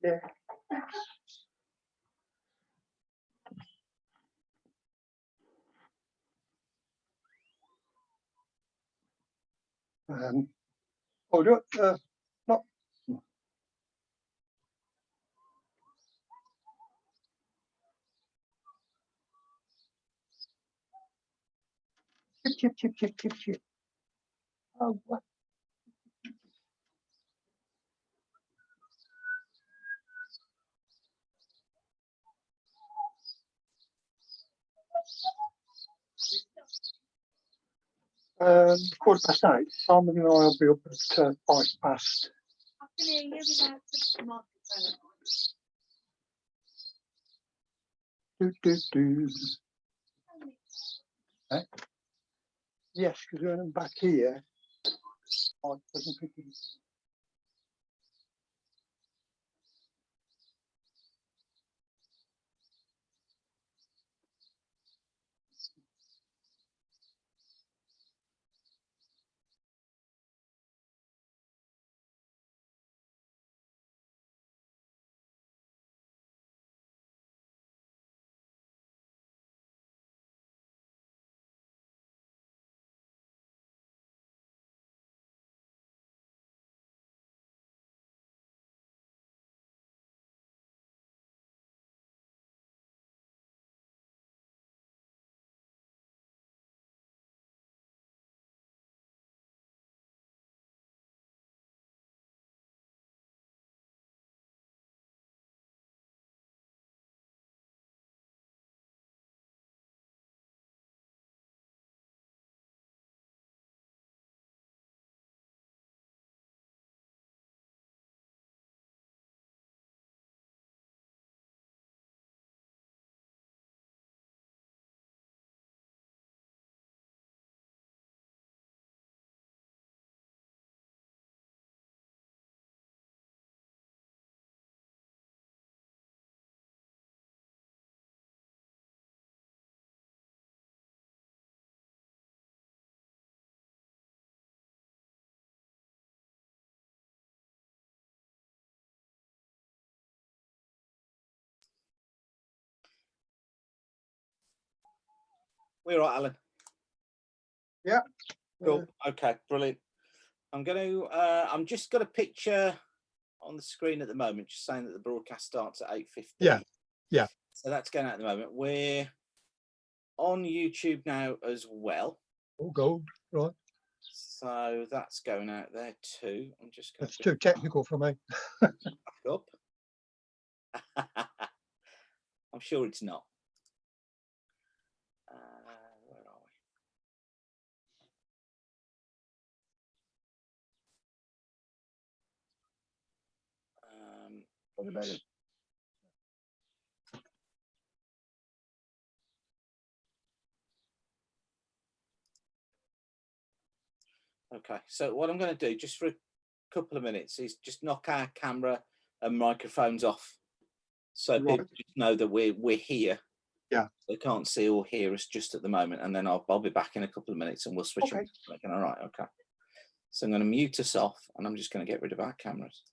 Yeah. Oh, do it. Not. Chip. Oh, what? £8:15. Simon and I will be up at past. I can hear you without the microphone. Do. Eh? Yes, because when I'm back here, I doesn't pick it up. We're right, Alan. Yeah. Cool. Okay, brilliant. I'm just got a picture on the screen at the moment, just saying that the broadcast starts at 8:50. Yeah. So that's going out at the moment. We're on YouTube now as well. All gold, right? So that's going out there too. I'm just going. That's too technical for me. Back up. I'm sure it's not. Where are we? What about it? Okay, so what I'm going to do just for a couple of minutes is just knock our camera and microphones off, so people just know that we're here. Yeah, they can't see or hear us just at the moment, and then I'll be back in a couple of minutes and we'll switch. Okay. On. All right, okay. So I'm going to mute us off, and I'm just going to get rid of our cameras.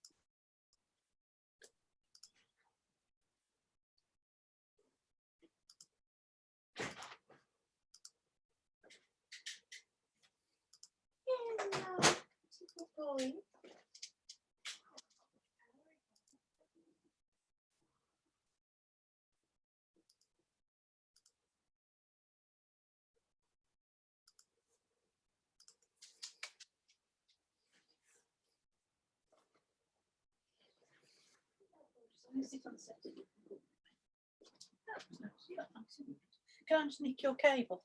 Go and sneak your cable.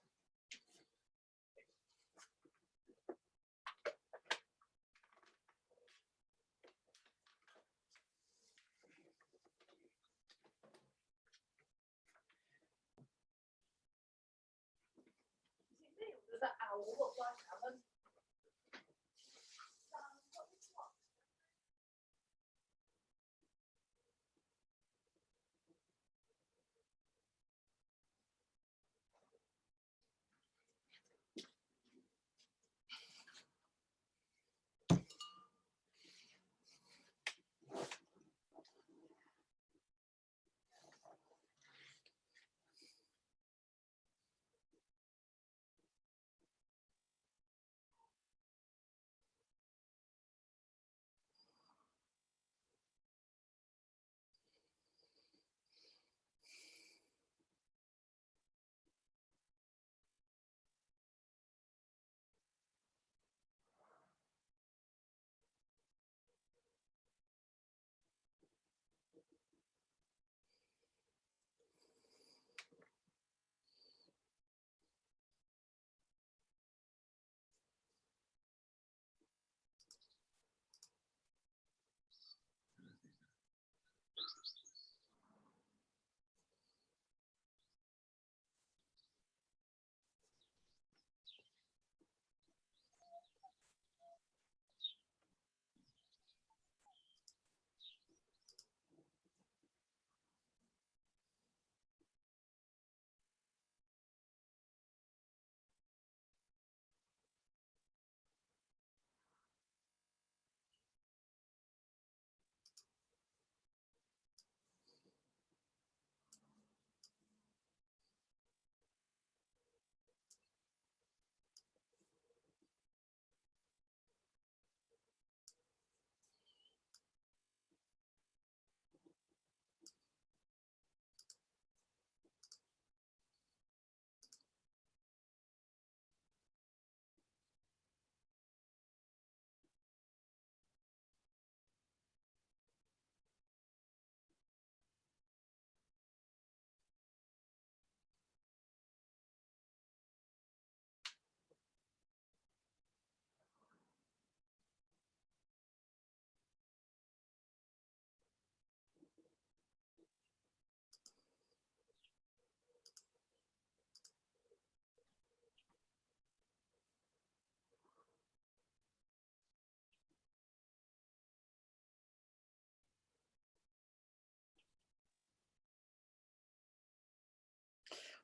Does that owl look like Alan?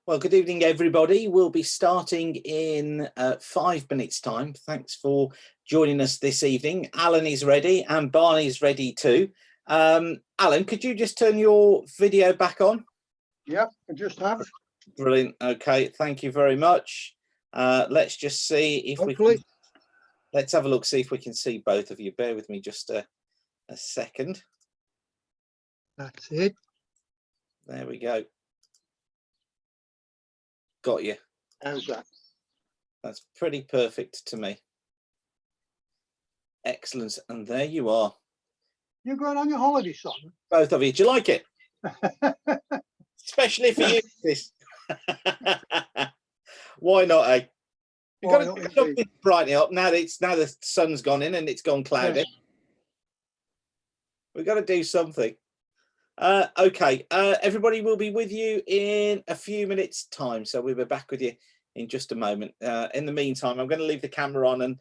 Well, good evening, everybody. We'll be starting in 5 minutes' time. Thanks for joining us this evening. Alan is ready and Barney's ready too. Alan, could you just turn your video back on? Yep, I just have. Brilliant. Okay, thank you very much. Let's just see if Hopefully. we can. Let's have a look, see if we can see both of you. Bear with me just a second. That's it. There we go. Got you. How's that? That's pretty perfect to me. Excellent. And there you are. You're going on your holiday, son? Both of you. Do you like it? Especially for you, this. Why not, eh? You've got to do something to brighten it up now that now the sun's gone in and it's gone cloudy. Yes. We've got to do something. Okay, everybody will be with you in a few minutes' time, so we'll be back with you in just a moment. In the meantime, I'm going to leave the camera on and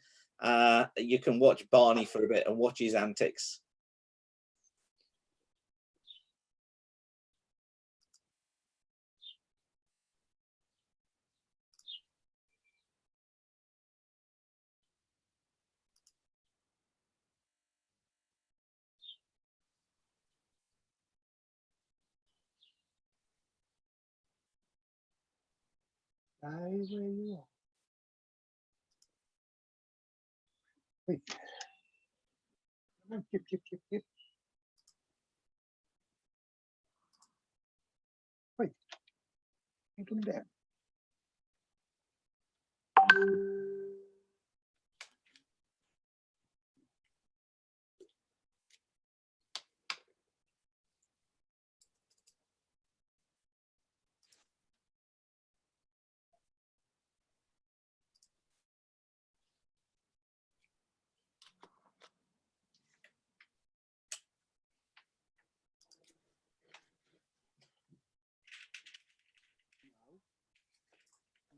you can watch Barney for a bit and watch his antics. Where you are. Wait. Chip. Wait. Take him down.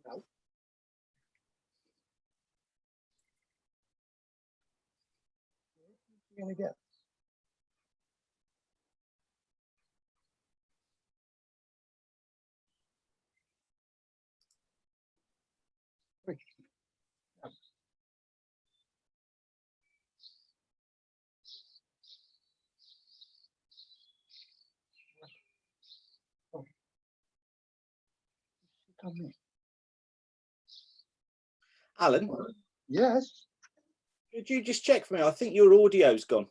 No. You're gonna get. Wait. Oh. Come here. Alan? Yes. Could you just check for me? I think your audio's gone.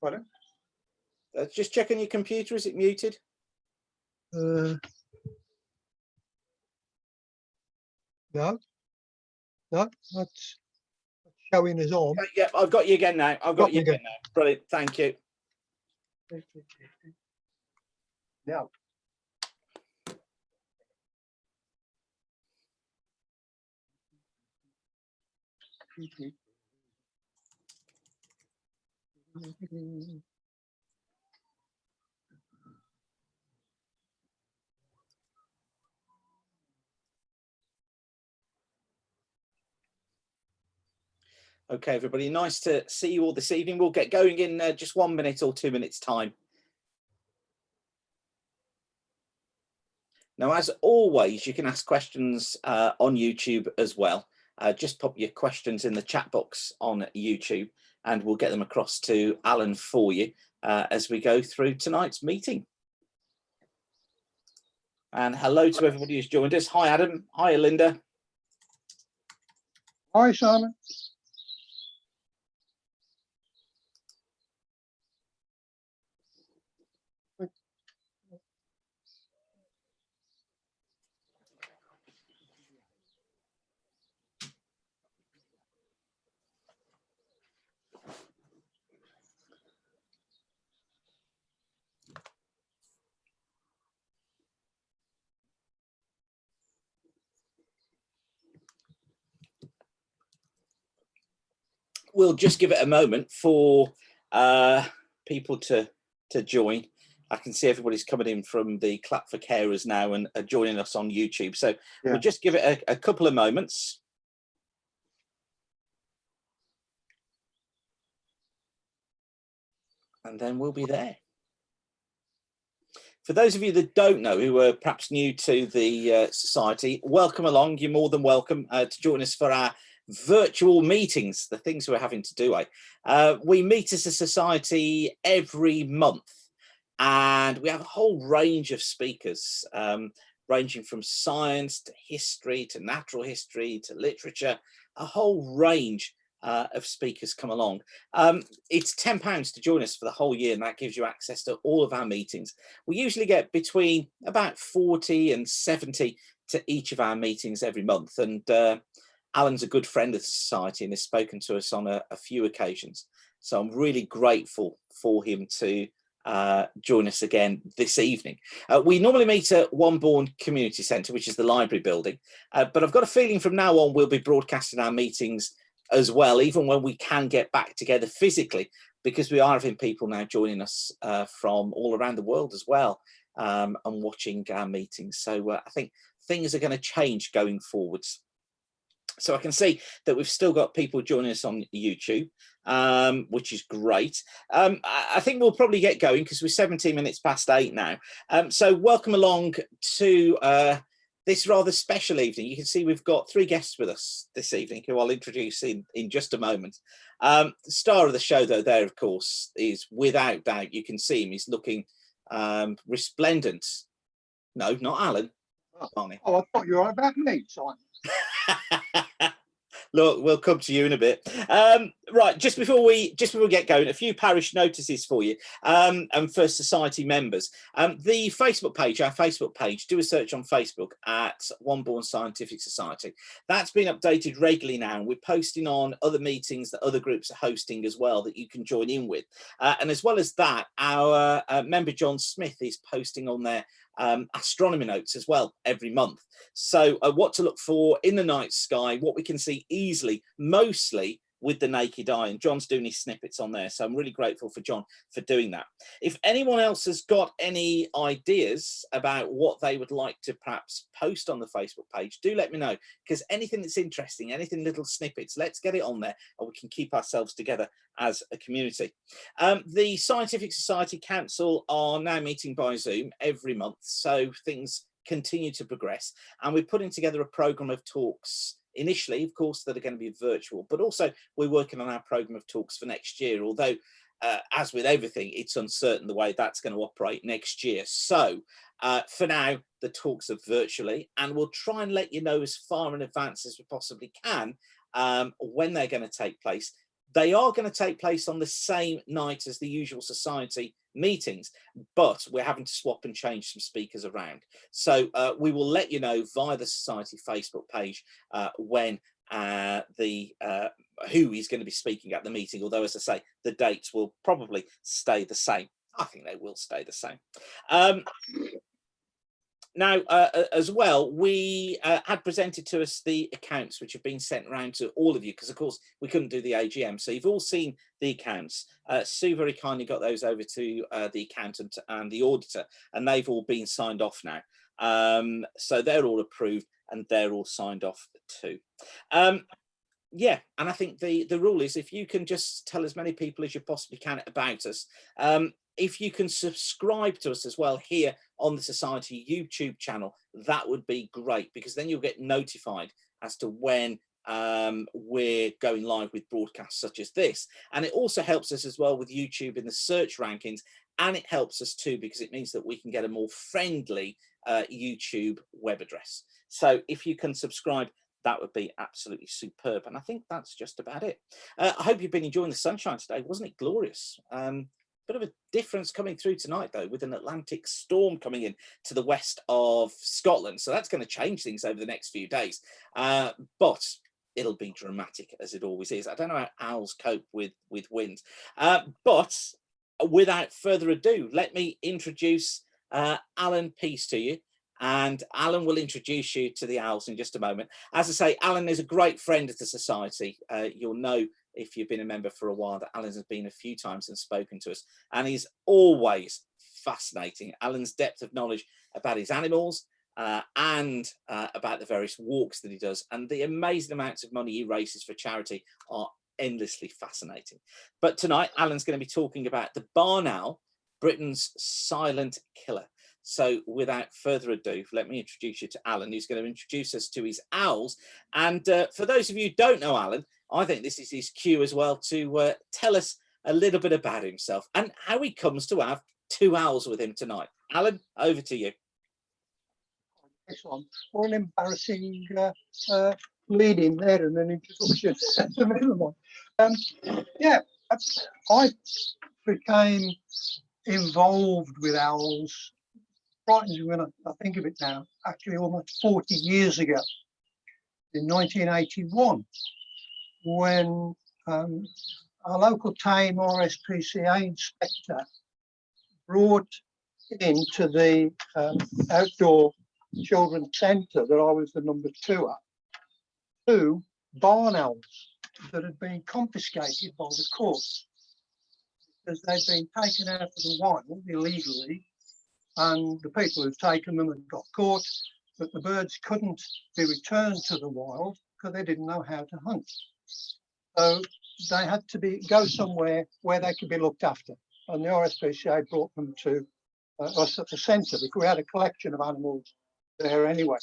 Pardon? Just check on your computer. Is it muted? No, that's showing us on. Yeah, I've got you again now. I've got you again now. Brilliant. Thank you. Now. Okay, everybody, nice to see you all this evening. We'll get going in just 1 minute or 2 minutes time. Now, as always, you can ask questions on YouTube as well. Just pop your questions in the chat box on YouTube and we'll get them across to Alan for you as we go through tonight's meeting. And hello to everybody who's joined us. Hi, Adam. Hi, Linda. Hi, Simon. We'll just give it a moment for people to join. I can see everybody's coming in from the Clap for Carers now and are joining us on YouTube. So yeah, we'll just give it a couple of moments. And then we'll be there. For those of you that don't know, who are perhaps new to the society, welcome along. You're more than welcome to join us for our virtual meetings, the things we're having to do. We meet as a society every month, and we have a whole range of speakers, ranging from science to history to natural history to literature, a whole range of speakers come along. It's £10 to join us for the whole year, and that gives you access to all of our meetings. We usually get between about 40 and 70 to each of our meetings every month, and Alan's a good friend of the society and has spoken to us on a few occasions, so I'm really grateful for him to join us again this evening. We normally meet at Wombourne Community Centre, which is the library building, but I've got a feeling from now on we'll be broadcasting our meetings as well, even when we can get back together physically, because we are having people now joining us from all around the world as well, and watching our meetings. So I think things are going to change going forwards. So I can see that we've still got people joining us on YouTube, which is great. I think we'll probably get going because we're 17 minutes past 8 now. So welcome along to this rather special evening. You can see we've got 3 guests with us this evening, who I'll introduce in just a moment. The star of the show, though, there, of course, is without doubt. You can see him. He's looking resplendent. No, not Alan. Barney. Oh, I thought you were on about me, Simon. Look, we'll come to you in a bit. Right, just before we get going, a few parish notices for you, and for society members. The Facebook page, our Facebook page, do a search on Facebook at Wombourne Scientific Society. That's been updated regularly now, and we're posting on other meetings that other groups are hosting as well that you can join in with. And as well as that, our member John Smith is posting on there astronomy notes as well every month. So what to look for in the night sky, what we can see easily, mostly with the naked eye, and John's doing his snippets on there, so I'm really grateful for John for doing that. If anyone else has got any ideas about what they would like to perhaps post on the Facebook page, do let me know, because anything that's interesting, anything little snippets, let's get it on there and we can keep ourselves together as a community. The Scientific Society Council are now meeting by Zoom every month, so things continue to progress, and we're putting together a program of talks initially, of course, that are going to be virtual, but also we're working on our program of talks for next year, although as with everything, it's uncertain the way that's going to operate next year. So for now, the talks are virtually, and we'll try and let you know as far in advance as we possibly can when they're going to take place. They are going to take place on the same night as the usual society meetings, but we're having to swap and change some speakers around. So we will let you know via the society Facebook page when who is going to be speaking at the meeting, although, as I say, the dates will probably stay the same. I think they will stay the same. Now, as well, we had presented to us the accounts which have been sent around to all of you, because, of course, we couldn't do the AGM. So you've all seen the accounts. Sue very kindly got those over to the accountant and the auditor, and they've all been signed off now. So they're all approved and they're all signed off too. Yeah, and I think the rule is, if you can just tell as many people as you possibly can about us, if you can subscribe to us as well here on the Society YouTube channel, that would be great, because then you'll get notified as to when we're going live with broadcasts such as this. And it also helps us as well with YouTube in the search rankings, and it helps us too because it means that we can get a more friendly YouTube web address. So if you can subscribe, that would be absolutely superb. And I think that's just about it. I hope you've been enjoying the sunshine today. Wasn't it glorious? Bit of a difference coming through tonight, though, with an Atlantic storm coming in to the west of Scotland. So that's going to change things over the next few days. But it'll be dramatic, as it always is. I don't know how owls cope with wind. But without further ado, let me introduce Alan Peace to you. And Alan will introduce you to the owls in just a moment. As I say, Alan is a great friend of the society. You'll know, if you've been a member for a while, that Alan has been a few times and spoken to us, and he's always fascinating. Alan's depth of knowledge about his animals and about the various walks that he does, and the amazing amounts of money he raises for charity are endlessly fascinating. But tonight, Alan's going to be talking about the barn owl, Britain's silent killer. So without further ado, let me introduce you to Alan, who's going to introduce us to his owls. And for those of you who don't know Alan, I think this is his cue as well to tell us a little bit about himself and how he comes to have 2 owls with him tonight. Alan, over to you. This one, or an embarrassing lead in there and an introduction. Yeah, I became involved with owls, frightens when I think of it now, actually almost 40 years ago, in 1981, when our local Tame RSPCA inspector brought into the outdoor children's centre that I was the number 2 at, 2 barn owls that had been confiscated by the courts because they'd been taken out of the wild illegally, and the people who'd taken them had got caught, but the birds couldn't be returned to the wild because they didn't know how to hunt. So they had to go somewhere where they could be looked after, and the RSPCA brought them to us at the centre because we had a collection of animals there anyway.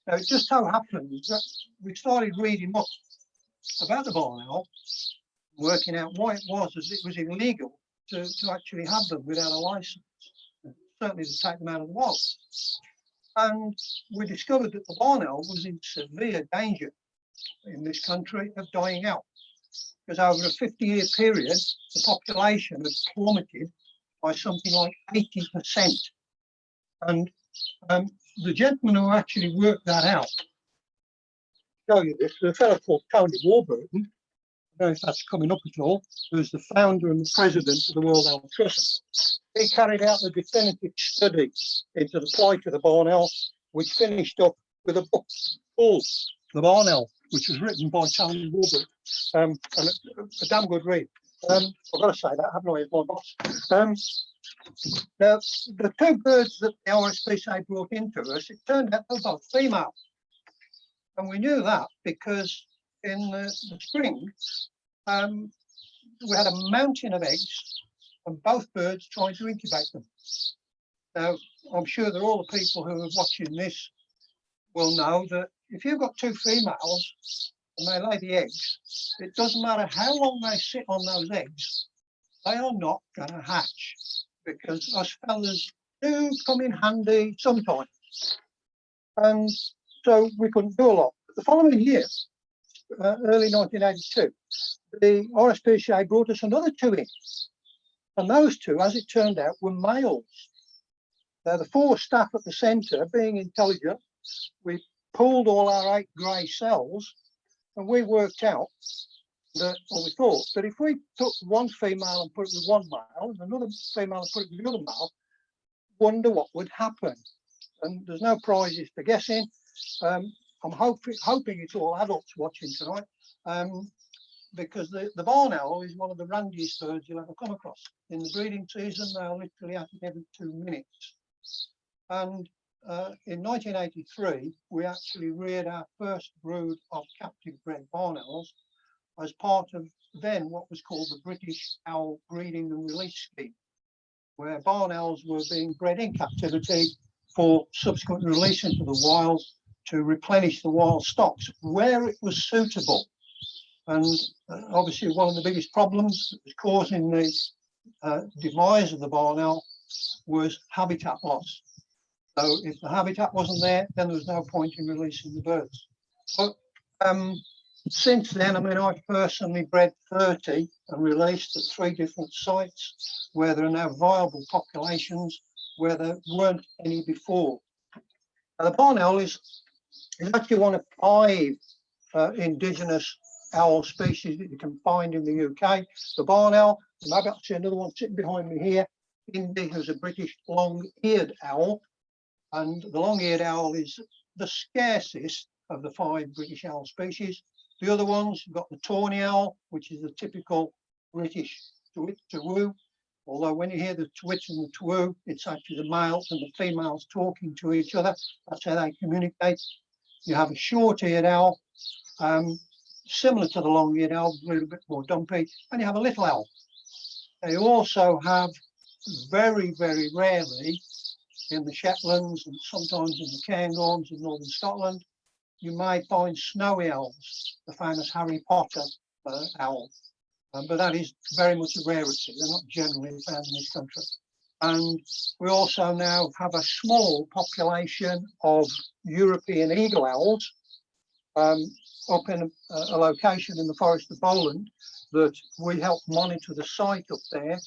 Now, it just so happened that we started reading up about the barn owl, working out why it was as it was illegal to actually have them without a licence, certainly to take them out of the wild. And we discovered that the barn owl was in severe danger in this country of dying out, because over a 50-year period, the population had plummeted by something like 80%. And the gentleman who actually worked that out, show you this, a fellow called Tony Warburton, I don't know if that's coming up at all, who's the founder and the president of the World Owl Trust. He carried out the definitive study into the plight of the barn owl, which finished up with a book called The Barn Owl, which was written by Tony Warburton, and a damn good read. I've got to say that, haven't I, as my boss? Now, the 2 birds that the RSPCA brought into us, it turned out they were both female. And we knew that because in the spring, we had a mountain of eggs and both birds trying to incubate them. Now, I'm sure that all the people who are watching this will know that if you've got 2 females and they lay the eggs, it doesn't matter how long they sit on those eggs, they are not going to hatch, because us fellas do come in handy sometimes. And so we couldn't do a lot. But the following year, early 1982, the RSPCA brought us another 2 in. And those 2, as it turned out, were males. Now, the 4 staff at the centre, being intelligent, we pulled all our 8 grey cells, and we worked out that, or we thought, that if we took one female and put it with one male, and another female and put it with the other male, wonder what would happen. And there's no prizes for guessing. I'm hoping it's all adults watching tonight, because the barn owl is one of the randiest birds you'll ever come across. In the breeding season, they're literally at it every 2 minutes. And in 1983, we actually reared our first brood of captive bred barn owls as part of then what was called the British Owl Breeding and Release Scheme, where barn owls were being bred in captivity for subsequent release into the wild to replenish the wild stocks where it was suitable. And obviously one of the biggest problems that was causing the demise of the barn owl was habitat loss. So if the habitat wasn't there, then there was no point in releasing the birds. But since then, I mean, I've personally bred 30 and released at 3 different sites where there are now viable populations where there weren't any before. Now, the barn owl is actually one of 5 indigenous owl species that you can find in the UK. The barn owl, you might be able to see another one sitting behind me here. Indy, who's a British long-eared owl, and the long-eared owl is the scarcest of the 5 British owl species. The other ones, you've got the tawny owl, which is the typical British twit-twoo, although when you hear the twit and the twoo, it's actually the males and the females talking to each other. That's how they communicate. You have a short-eared owl, similar to the long-eared owl, a little bit more dumpy, and you have a little owl. They also have, very, very rarely, in the Shetlands and sometimes in the Cairngorms in northern Scotland. You may find snowy owls, the famous Harry Potter owl, but that is very much a rarity. They're not generally found in this country. And we also now have a small population of European eagle owls up in a location in the Forest of Bowland that we help monitor the site up there.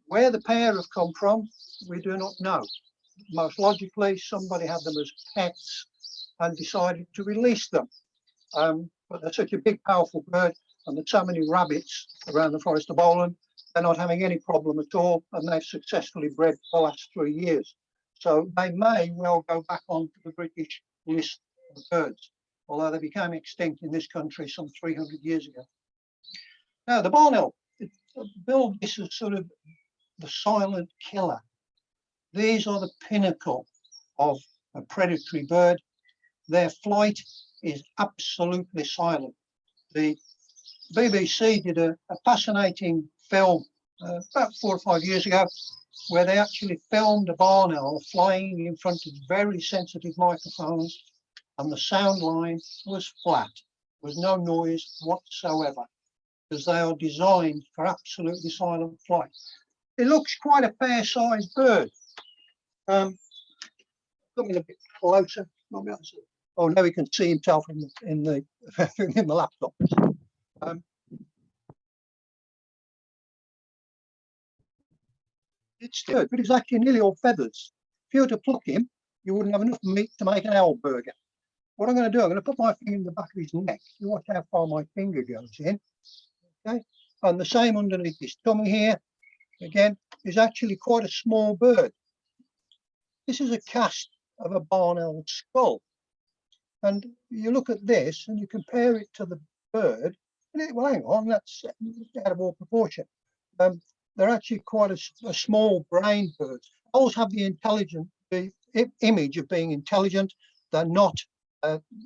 Where the pair have come from, we do not know. Most logically, somebody had them as pets and decided to release them. But they're such a big, powerful bird, and there's so many rabbits around the Forest of Bowland, they're not having any problem at all, and they've successfully bred for the last 3 years. So they may well go back onto the British list of birds, although they became extinct in this country some 300 years ago. Now, the barn owl, Bill, this is sort of the silent killer. These are the pinnacle of a predatory bird. Their flight is absolutely silent. The BBC did a fascinating film about 4 or 5 years ago, where they actually filmed a barn owl flying in front of very sensitive microphones, and the sound line was flat. There was no noise whatsoever, because they are designed for absolutely silent flight. It looks quite a fair-sized bird. Coming a bit closer. Oh, now we can see himself in the in the laptop. It's good, but it's actually nearly all feathers. If you were to pluck him, you wouldn't have enough meat to make an owl burger. What I'm going to do, I'm going to put my finger in the back of his neck. You watch how far my finger goes in. Okay, and the same underneath his tummy here. Again, is actually quite a small bird. This is a cast of a barn owl skull. And you look at this and you compare it to the bird, and well, hang on, that's out of all proportion. They're actually quite a small brain birds. Owls have the image of being intelligent. They're not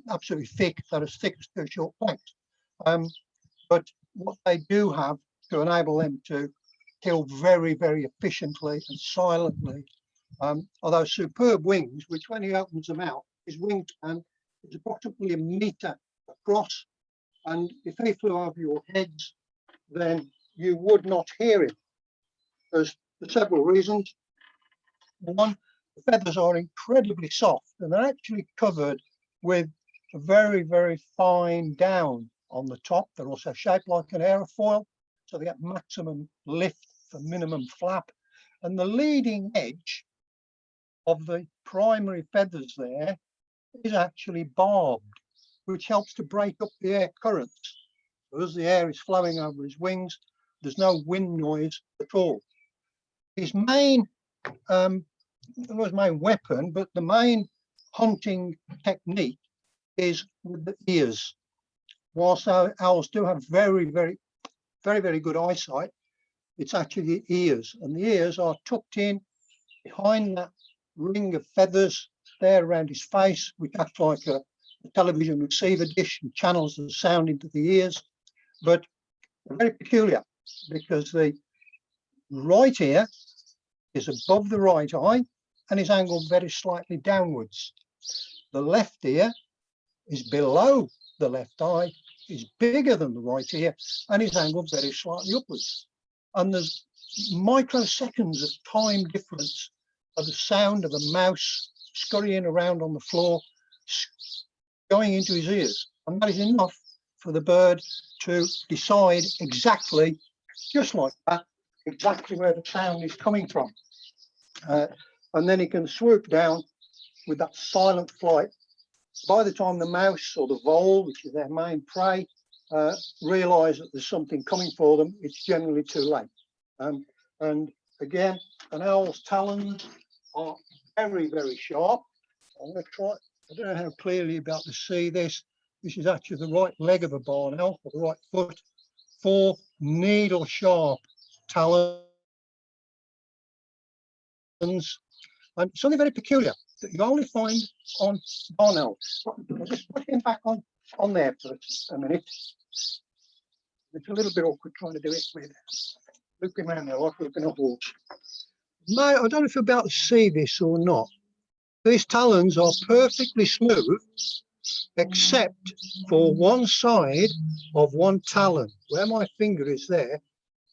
absolutely thick. They're as thick as 2 short planks. But what they do have to enable them to kill very, very efficiently and silently are those superb wings, which when he opens them out, his wingspan is approximately 1 meter across. And if he flew over your heads, then you would not hear him. There's for several reasons. One, the feathers are incredibly soft, and they're actually covered with a very, very fine down on the top. They're also shaped like an aerofoil, so they get maximum lift for minimum flap. And the leading edge of the primary feathers there is actually barbed, which helps to break up the air currents. So as the air is flowing over his wings, there's no wind noise at all. His main, his main weapon, but the main hunting technique is with the ears. Whilst owls do have very, very good eyesight, it's actually the ears, and the ears are tucked in behind that ring of feathers there around his face, which acts like a television receiver dish and channels the sound into the ears. But they're very peculiar, because the right ear is above the right eye and is angled very slightly downwards. The left ear is below the left eye, is bigger than the right ear, and is angled very slightly upwards. And there's microseconds of time difference of the sound of a mouse scurrying around on the floor going into his ears. And that is enough for the bird to decide exactly, just like that, exactly where the sound is coming from. And then he can swoop down with that silent flight. By the time the mouse or the vole, which is their main prey, realise that there's something coming for them, it's generally too late. And again, an owl's talons are very, very sharp. I'm going to try, I don't know how clearly you're about to see this. This is actually the right leg of a barn owl, or the right foot, 4 needle sharp talons. And something very peculiar that you only find on barn owls. I'll just put him back on there for a minute. It's a little bit awkward trying to do it with looping around there like looping a horse. I don't know if you're about to see this or not, These talons are perfectly smooth, except for one side of one talon, where my finger is there,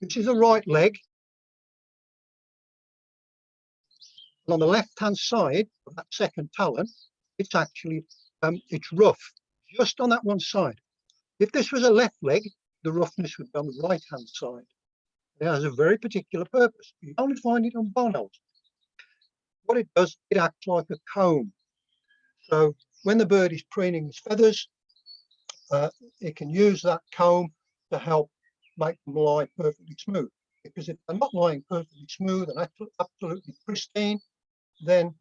which is the right leg. And on the left-hand side of that second talon, it's actually it's rough, just on that one side. If this was a left leg, the roughness would be on the right-hand side. It has a very particular purpose. You only find it on barnacles. What it does, it acts like a comb. So when the bird is preening its feathers, it can use that comb to help make them lie perfectly smooth. Because if they're not lying perfectly smooth and absolutely pristine, then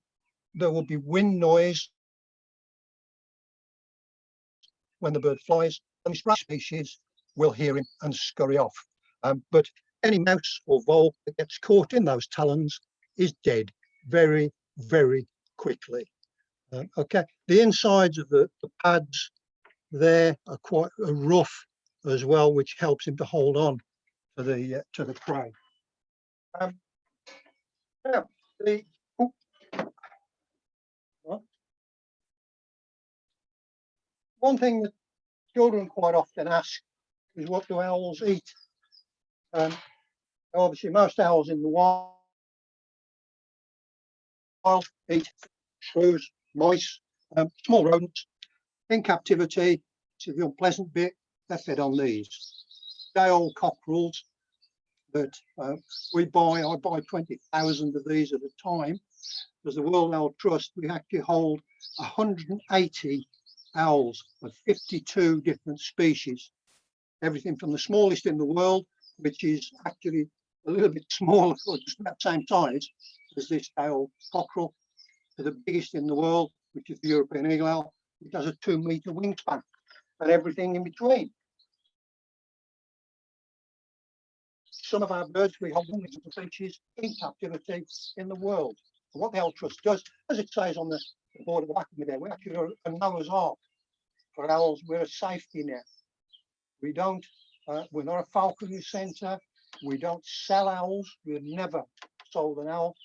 there will be wind noise when the bird flies, and the sprat species will hear him and scurry off. But any mouse or vole that gets caught in those talons is dead very, very quickly. Okay, the insides of the pads there are quite rough as well, which helps him to hold on to the prey. Now, one thing that children quite often ask is, what do owls eat? Obviously, most owls in the wild eat shrews, mice, small rodents. In captivity, it's the unpleasant bit, they're fed on these day-old cockerels that we buy. I buy 20,000 of these at a time. As the World Owl Trust, we actually hold 180 owls of 52 different species. Everything from the smallest in the world, which is actually a little bit smaller, or just about the same size as this day-old cockerel, to the biggest in the world, which is the European eagle owl, which has a 2-meter wingspan, and everything in between. Some of our birds, we hold hundreds of species in captivity in the world. And what the Owl Trust does, as it says on the board at the back of me there, we actually are a Noah's Ark for owls. We're a safety net. We don't, we're not a falconry centre. We don't sell owls. We've never sold an owl.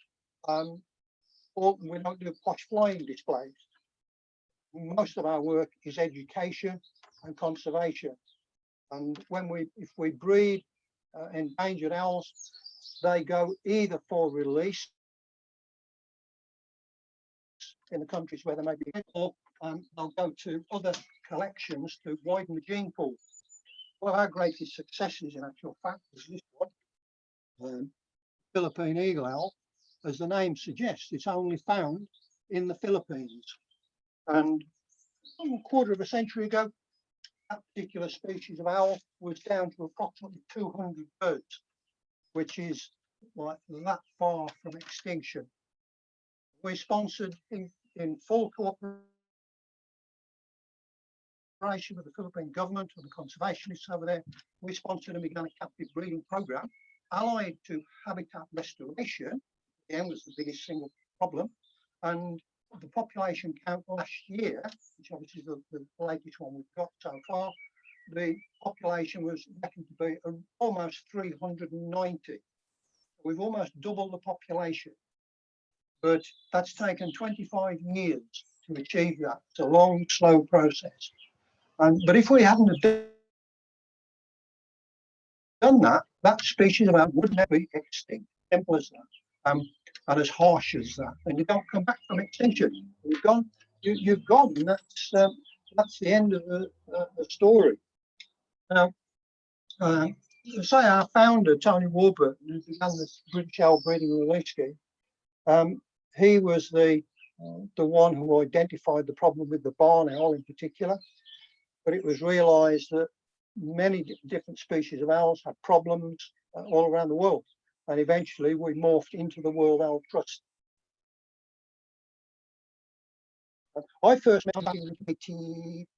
Or we don't do posh flying displays. Most of our work is education and conservation. And if we breed endangered owls, they go either for release in the countries where they may be, or they'll go to other collections to widen the gene pool. One of our greatest successes, in actual fact, is this one, Philippine eagle owl. As the name suggests, it's only found in the Philippines. And a quarter of a century ago, that particular species of owl was down to approximately 200 birds, which is like that far from extinction. We sponsored in full cooperation with the Philippine government and the conservationists over there. We sponsored and began a captive breeding program allied to habitat restoration. Again, was the biggest single problem. And the population count last year, which obviously is the latest one we've got so far, the population was reckoned to be almost 390. We've almost doubled the population, but that's taken 25 years to achieve that. It's a long, slow process. But if we hadn't have done that, that species of owl would never be extinct. Simple as that. And as harsh as that. And you don't come back from extinction. You've gone, you've gone, and that's the end of the story. Now, say our founder, Tony Warburton, who began this British owl breeding and release scheme, he was the one who identified the problem with the barn owl in particular. But it was realised that many different species of owls had problems all around the world. And eventually we morphed into the World Owl Trust. I first met him in 1980.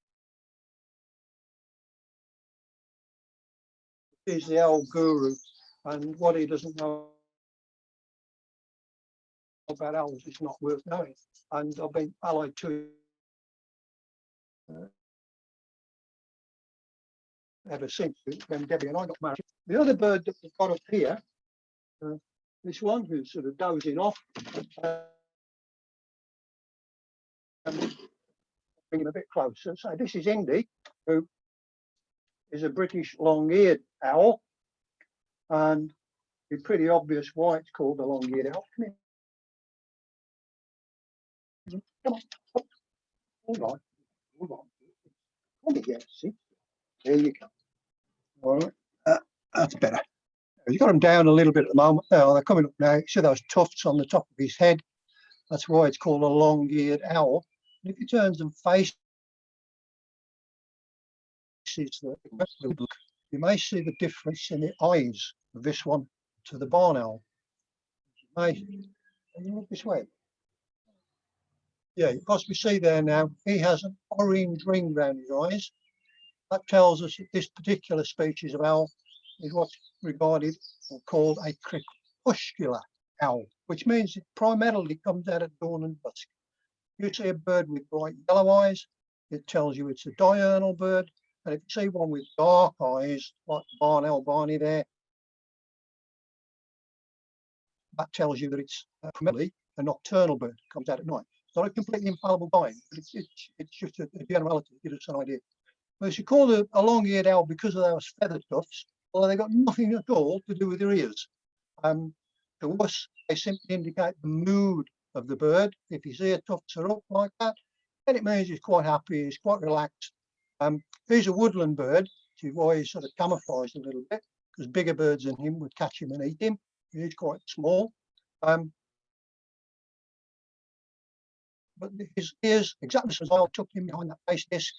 He's the owl guru, and what he doesn't know about owls is not worth knowing. And I've been allied to ever since when Debbie and I got married. The other bird that we've got up here, this one who's sort of dozing off, bring him a bit closer. So this is Indy, who is a British long-eared owl, and it's pretty obvious why it's called the long-eared owl. Come here. Come on. All right. Hold on. Come here, see? There you go. All right. That's better. He's got them down a little bit at the moment. Oh, they're coming up now. See those tufts on the top of his head? That's why it's called a long-eared owl. And if he turns and faces the look, you may see the difference in the eyes of this one to the barn owl. You may look this way. Yeah, you possibly see there now, he has an orange ring around his eyes. That tells us that this particular species of owl is what's regarded or called a crepuscular owl, which means it primarily comes out at dawn and dusk. You see a bird with bright yellow eyes, it tells you it's a diurnal bird. And if you see one with dark eyes, like barn owl Barney there, that tells you that it's primarily a nocturnal bird, comes out at night. It's not a completely infallible guide, but it's just a generality to give us an idea. Well, it's called a long-eared owl because of those feather tufts, although they've got nothing at all to do with their ears. To us, they simply indicate the mood of the bird. If his ear tufts are up like that, then it means he's quite happy, he's quite relaxed. He's a woodland bird, which is why he's sort of camouflaged a little bit, because bigger birds than him would catch him and eat him. He's quite small. But his ears, exactly as I took him behind that face disc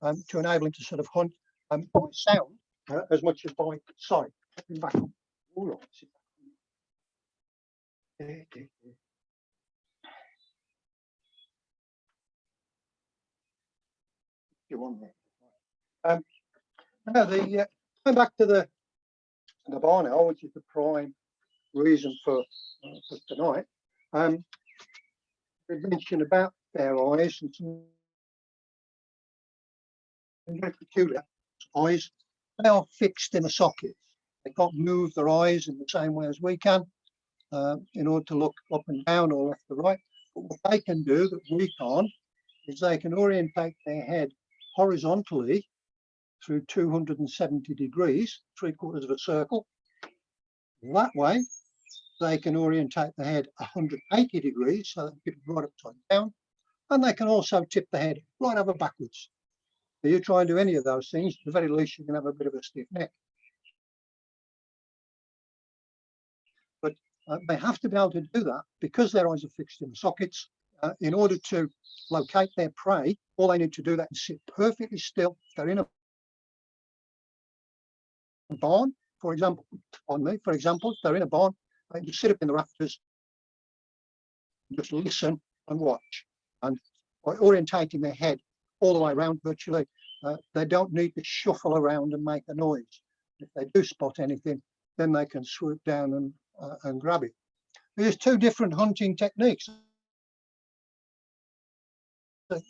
to enable him to sort of hunt by sound as much as by sight. Back up. All right. You want there. Now going back to the barn owl, which is the prime reason for tonight. We mentioned about their eyes and some very peculiar eyes. They are fixed in a socket. They can't move their eyes in the same way as we can in order to look up and down or left to right. But what they can do that we can't is they can orientate their head horizontally through 270 degrees, 3/4 of a circle. That way, they can orientate the head 180 degrees, so they can right upside down, and they can also tip the head right over backwards. If you try and do any of those things, at the very least, you can have a bit of a stiff neck. But they have to be able to do that because their eyes are fixed in the sockets. In order to locate their prey, all they need to do that is sit perfectly still. If they're in a barn, for example, if they're in a barn, they just sit up in the rafters, just listen and watch. And by orientating their head all the way around virtually, they don't need to shuffle around and make a noise. If they do spot anything, then they can swoop down and grab it. There's two different hunting techniques.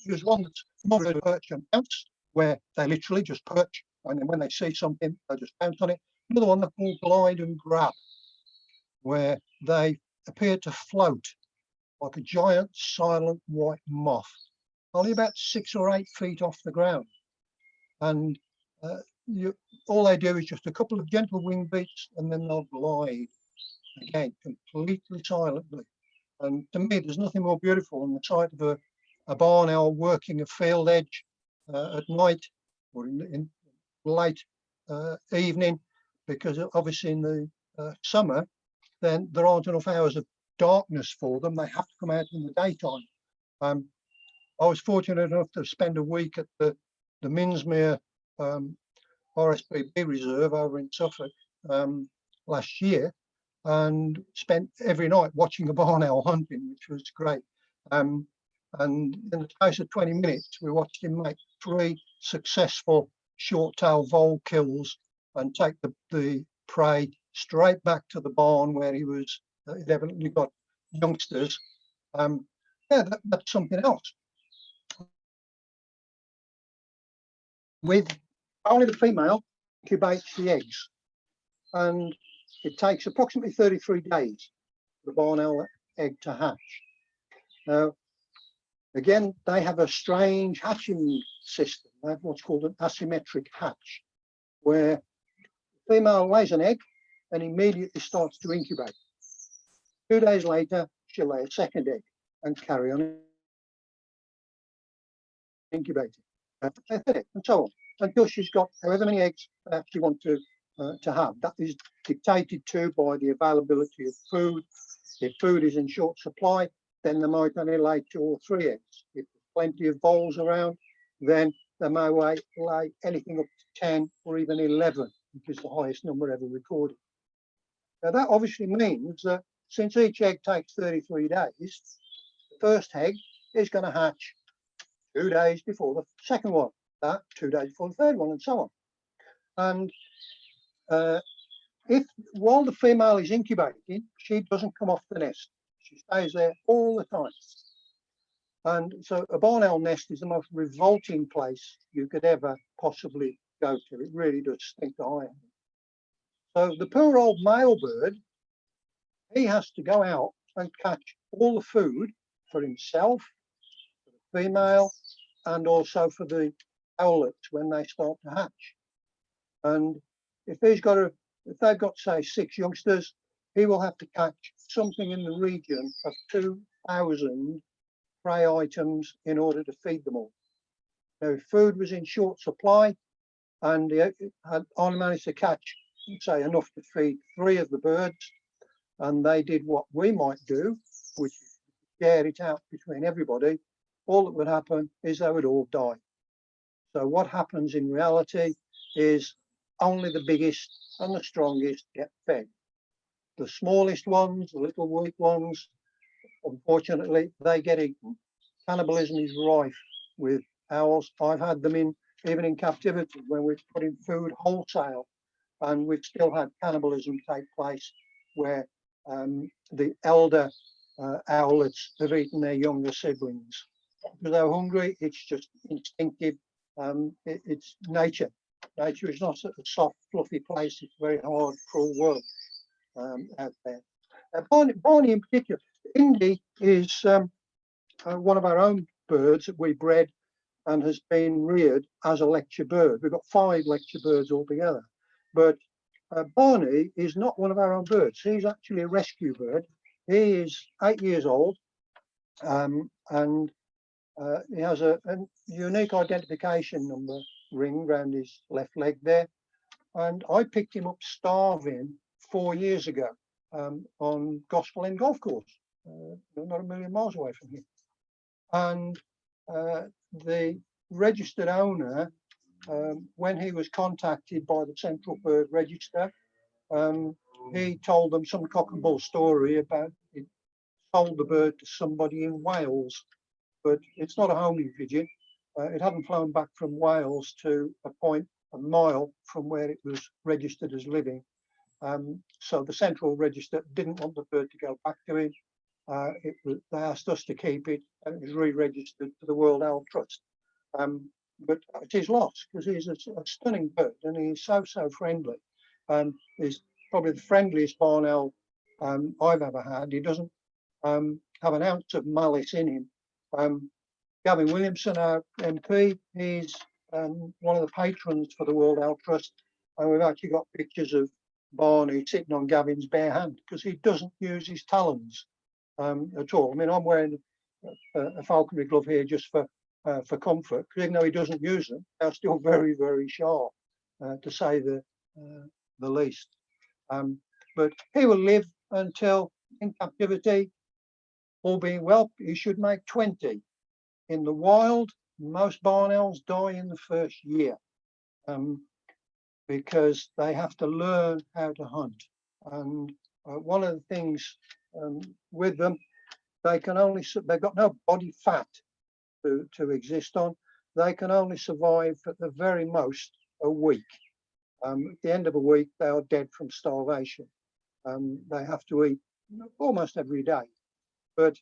There's one that's more of a perch and bounce, where they literally just perch, and then when they see something, they just bounce on it. Another one they call glide and grab, where they appear to float like a giant silent white moth, only about 6 or 8 feet off the ground. And all they do is just a couple of gentle wing beats, and then they'll glide again completely silently. And to me, there's nothing more beautiful than the sight of a barn owl working a field edge at night or in late evening, because obviously in the summer, then there aren't enough hours of darkness for them. They have to come out in the daytime. I was fortunate enough to spend a week at the Minsmere RSPB reserve over in Suffolk last year, and spent every night watching a barn owl hunting, which was great. And in the space of 20 minutes, we watched him make 3 successful short-tail vole kills and take the prey straight back to the barn where he was evidently got youngsters. Yeah, that's something else. With only the female incubates the eggs, and it takes approximately 33 days for the barn owl egg to hatch. Now, Again, they have a strange hatching system. They have what's called an asymmetric hatch, where the female lays an egg and immediately starts to incubate. 2 days later, she'll lay a second egg and carry on incubating, and so on, until she's got however many eggs she wants to have. That is dictated to by the availability of food. If food is in short supply, then they might only lay 2 or 3 eggs. If there's plenty of voles around, then they may lay anything up to 10 or even 11, which is the highest number ever recorded. Now that obviously means that since each egg takes 33 days, the first egg is going to hatch 2 days before the second one, that 2 days before the third one, and so on. And if while the female is incubating, she doesn't come off the nest. She stays there all the time. And so a barn owl nest is the most revolting place you could ever possibly go to. It really does stink to high. So the poor old male bird, he has to go out and catch all the food for himself, for the female, and also for the owlets when they start to hatch. And if they've got say 6 youngsters, he will have to catch something in the region of 2,000 prey items in order to feed them all. Now, if food was in short supply and he had only managed to catch, say, enough to feed 3 of the birds, and they did what we might do, which is share it out between everybody, all that would happen is they would all die. So what happens in reality is only the biggest and the strongest get fed. The smallest ones, the little weak ones, unfortunately, they get eaten. Cannibalism is rife with owls. I've had them even in captivity when we've put in food wholesale, and we've still had cannibalism take place where the elder owlets have eaten their younger siblings. Because they're hungry, it's just instinctive. It's nature. Nature is not a soft, fluffy place. It's a very hard, cruel world out there. Barney in particular, Indy is one of our own birds that we bred and has been reared as a lecture bird. We've got 5 lecture birds altogether. But Barney is not one of our own birds. He's actually a rescue bird. He is 8 years old, and he has a unique identification number ring around his left leg there. And I picked him up starving 4 years ago on Gospel End Golf Course, not a million miles away from here. And the registered owner, when he was contacted by the Central Bird Register, he told them some cock and bull story about it sold the bird to somebody in Wales, but it's not a homing pigeon. It hadn't flown back from Wales to a point a mile from where it was registered as living. So the Central Register didn't want the bird to go back to him. They asked us to keep it, and it was re-registered to the World Owl Trust. But it is lost because he's a stunning bird and he's so friendly. He's probably the friendliest barn owl I've ever had. He doesn't have an ounce of malice in him. Gavin Williamson, our MP, he's one of the patrons for the World Owl Trust, and we've actually got pictures of Barney sitting on Gavin's bare hand because he doesn't use his talons at all. I mean, I'm wearing a falconry glove here just for comfort, because even though he doesn't use them, they're still very sharp, to say the least. But he will live until in captivity. All being well, he should make 20. In the wild, most barn owls die in the first year because they have to learn how to hunt. And one of the things with them, they've got no body fat to exist on. They can only survive at the very most a week. At the end of a week, they are dead from starvation. They have to eat almost every day. But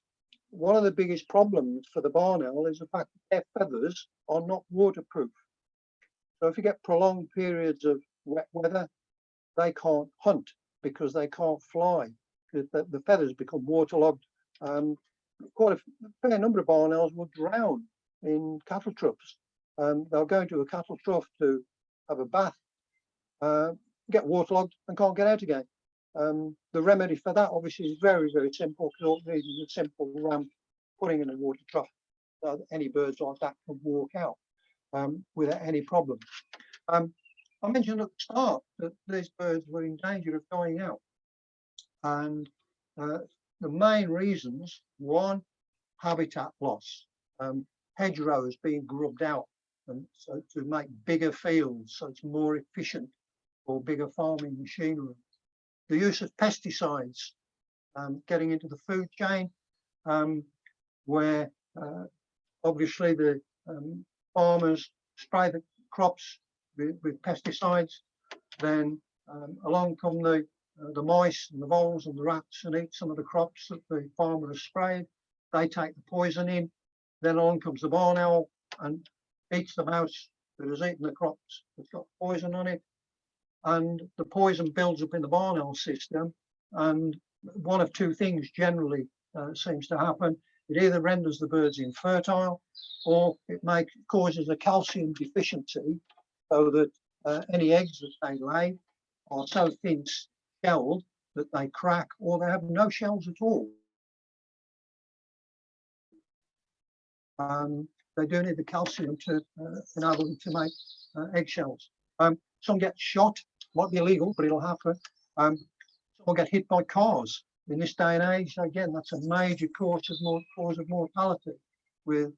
one of the biggest problems for the barn owl is the fact that their feathers are not waterproof. So if you get prolonged periods of wet weather, they can't hunt because they can't fly. The feathers become waterlogged. quite a fair number of barn owls will drown in cattle troughs. They'll go into a cattle trough to have a bath, get waterlogged and can't get out again. The remedy for that obviously is very, very simple, because all it needs is a simple ramp putting in a water trough. So any birds like that can walk out without any problem. I mentioned at the start that these birds were in danger of dying out. And the main reasons: one, habitat loss, hedgerows being grubbed out, and so to make bigger fields, so it's more efficient for bigger farming machinery. The use of pesticides, getting into the food chain, where obviously the farmers spray the crops with pesticides, then along come the mice and the voles and the rats and eat some of the crops that the farmer has sprayed. They take the poison in. Then along comes the barn owl and eats the mouse that has eaten the crops that's got poison on it. And the poison builds up in the barn owl system. And one of two things generally seems to happen. It either renders the birds infertile, or it causes a calcium deficiency, so that any eggs that they lay are so thin shelled that they crack, or they have no shells at all. They do need the calcium to enable them to make eggshells. Some get shot, might be illegal, but it'll happen. Some will get hit by cars. In this day and age, again, that's a major cause of mortality with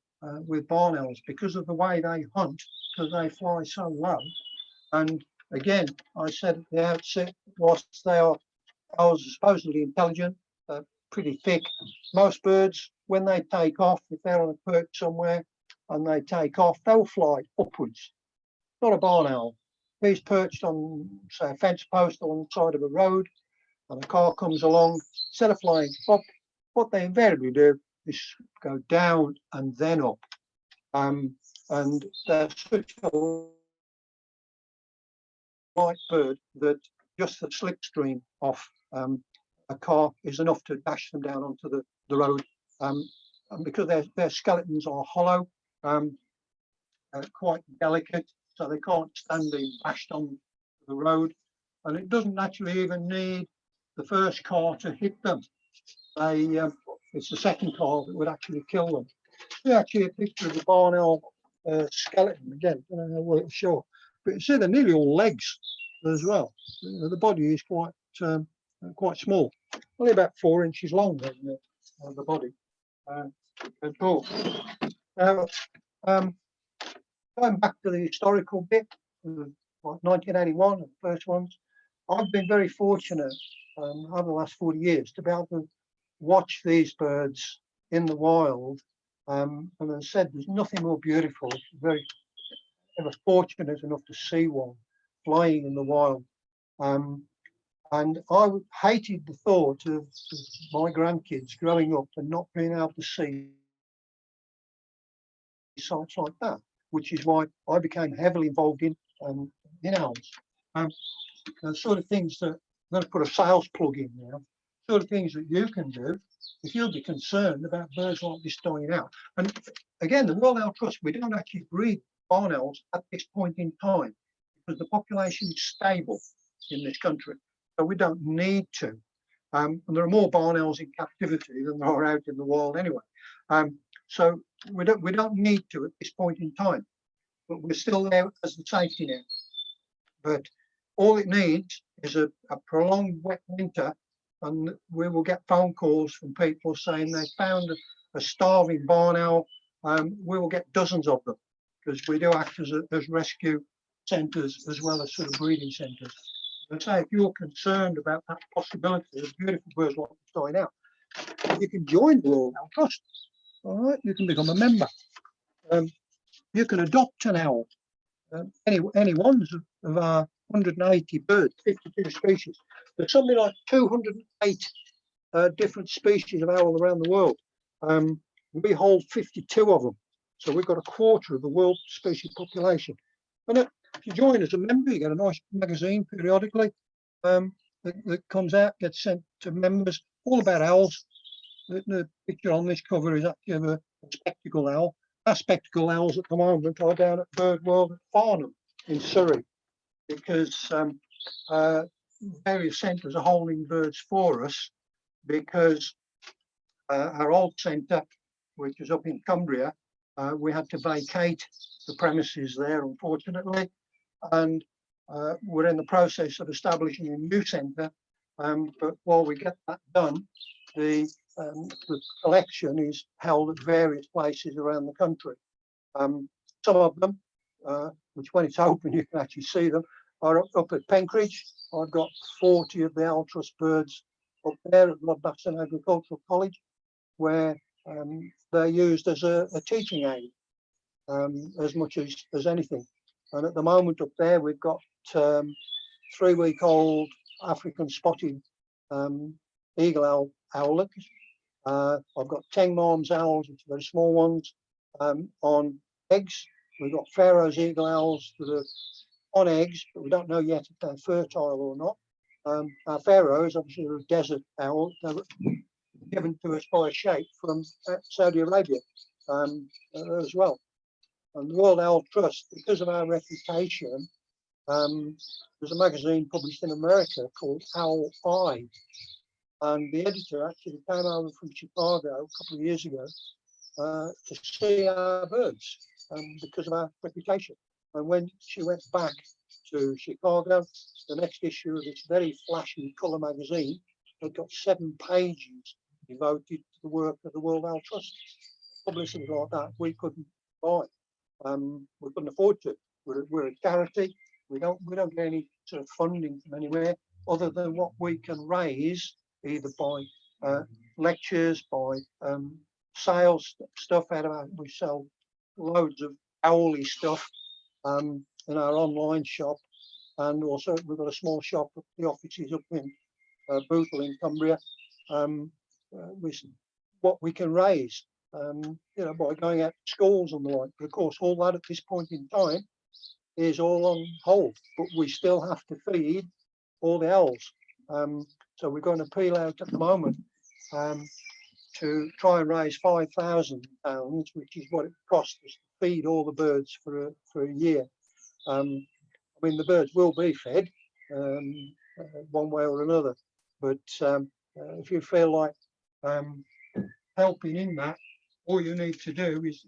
barn owls, because of the way they hunt, because they fly so low. And again, I said at the outset, whilst they are owls are supposedly intelligent, they're pretty thick. Most birds, when they take off, if they're on a perch somewhere and they take off, they'll fly upwards. Not a barn owl. If he's perched on, say, a fence post on the side of a road, and a car comes along, instead of flying up, what they invariably do is go down and then up. And they're such a light bird that just the slipstream off a car is enough to dash them down onto the road. And because their skeletons are hollow, quite delicate, so they can't stand being bashed on the road. And it doesn't actually even need the first car to hit them. It's the second car that would actually kill them. Here's actually a picture of the barn owl skeleton. Again, I don't know what it's show, but you see they're nearly all legs as well. The body is quite small, only about 4 inches long. The body. Cool. Now, going back to the historical bit, like 1981, the first ones, I've been very fortunate over the last 40 years to be able to watch these birds in the wild. And as I said, there's nothing more beautiful. Very ever fortunate enough to see one flying in the wild. And I hated the thought of my grandkids growing up and not being able to see sites like that, which is why I became heavily involved in owls. The sort of things that I'm going to put a sales plug in now, sort of things that you can do if you'll be concerned about birds like this dying out. And again, the World Owl Trust, we don't actually breed barn owls at this point in time because the population is stable in this country, so we don't need to. And there are more barn owls in captivity than there are out in the wild anyway. So we don't need to at this point in time, but we're still there as the safety net. But all it needs is a prolonged wet winter, and we will get phone calls from people saying they found a starving barn owl. We will get dozens of them because we do act as rescue centres as well as sort of breeding centres. And say if you're concerned about that possibility of beautiful birds like this dying out, you can join the Royal Owl Trust. All right, you can become a member. You can adopt an owl. Any ones of our 180 birds, 52 species. There's something like 208 different species of owl around the world. We hold 52 of them. So we've got a quarter of the world's species population. And if you join as a member, you get a nice magazine periodically that comes out, gets sent to members, all about owls. the picture on this cover is actually of a spectacle owl. Our spectacle owls at the moment are down at Bird World at Farnham in Surrey, because various centres are holding birds for us, because our old centre, which is up in Cumbria, we had to vacate the premises there, unfortunately, and we're in the process of establishing a new centre. But while we get that done, the collection is held at various places around the country. Some of them, which when it's open you can actually see them, are up at Penkridge. I've got 40 of the Owl Trust birds up there at Rodbaston Agricultural College, where they're used as a teaching aid as much as anything. And at the moment up there we've got 3-week-old African spotted eagle owl owlets. I've got Tengmarm's owls, which are very small ones, on eggs. We've got Pharaoh's eagle owls that are on eggs, but we don't know yet if they're fertile or not. Our Pharaohs, obviously, are a desert owl. They're given to us by a sheikh from Saudi Arabia as well. And the World Owl Trust, because of our reputation, there's a magazine published in America called Owl Eye, and the editor actually came over from Chicago a couple of years ago to see our birds because of our reputation. And when she went back to Chicago, the next issue of this very flashy colour magazine had got 7 pages devoted to the work of the World Owl Trust. Publicity like that we couldn't buy. We couldn't afford to. We're a charity. We don't get any sort of funding from anywhere other than what we can raise, either by lectures, by sales stuff out of our, we sell loads of owly stuff in our online shop, and also we've got a small shop at the offices up in Bootle in Cumbria, with what we can raise, by going out to schools and the like. But of course, all that at this point in time is all on hold, but we still have to feed all the owls. So we're going to appeal out at the moment to try and raise £5,000, which is what it costs us to feed all the birds for a year. I mean, the birds will be fed one way or another, but if you feel like helping in that, all you need to do is